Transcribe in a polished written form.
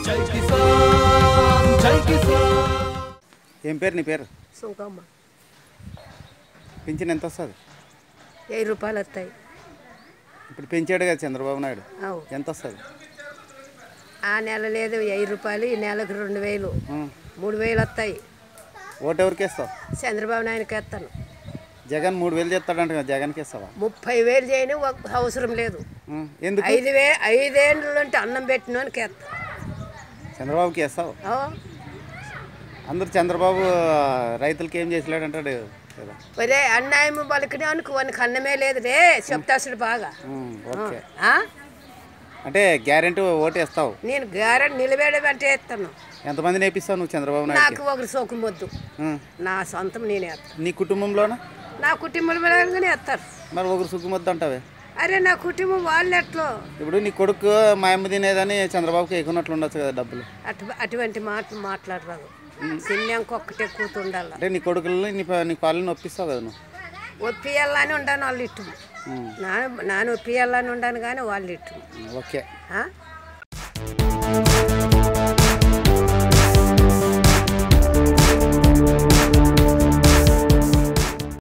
జై కిసాన్ జై కిసాన్. ఏం పేరు నీ పేరు? సుంకమ్మ. పింఛన్ ఎంత వస్తుంది? 1000 రూపాయలు వస్తాయి. ఇప్పుడు పెంచాడు కదా చంద్రబాబు నాయుడు, ఎంత వస్తుంది? ఆ నెల లేదు 1000 రూపాయలు, ఈ నెలకు 2000, 3000 వస్తాయి. ఓటు ఎవరికి వేస్తావు? చంద్రబాబు నాయుడుకి వేస్తాను. జగన్ 3000 చేస్తాడంట కదా, జగన్కి వేస్తావా? 30,000 చేయని అవసరం లేదు. ఎందుకు? 5 ఏళ్ళు అంటే అన్నం పెట్టినోనికి వేస్తా. చంద్రబాబుకి వేస్తావు? అందరు చంద్రబాబు రైతులకి ఏం చేసలేడు అంటాడు కదా. ఒరే అన్యాయం పలికినానికి వానికి అన్నమే లేదు రే చెప్తాసుడు బాగా. ఓకే, అంటే గ్యారెంటీ ఓటు వేస్తావు? నేను గ్యారెంటీ నిలబెడమంటే వేస్తాను. ఎంతమంది నేర్పిస్తావు నువ్వు చంద్రబాబు నాయుడు? నాకు ఒకరు సోకం వద్దు, నా సొంతం నేనే వేస్తాను. నీ కుటుంబంలోనా? నా కుటుంబంలో వేస్తారు. మరి ఒకరు సుఖమొద్దు అంటావే? అరే నా కుటుంబం వాళ్ళు ఎట్లో. ఇప్పుడు నీ కొడుకు మా అమ్మ తినేదని చంద్రబాబుకి ఎక్కున్నట్లు ఉండొచ్చు కదా డబ్బులు. అటువంటి మాటలు మాట్లాడరాదు. సిన్నంకొక్కటే కూతుండాలి. అంటే నీ కొడుకులని నీ కాళ్ళని ఒప్పిస్తావు కదా నువ్వు? ఒప్పియాలని ఉండాను వాళ్ళు ఇట్టు, నాన్న ఒప్పియాలని ఉండాను కానీ వాళ్ళు ఇట్టు. ఓకే.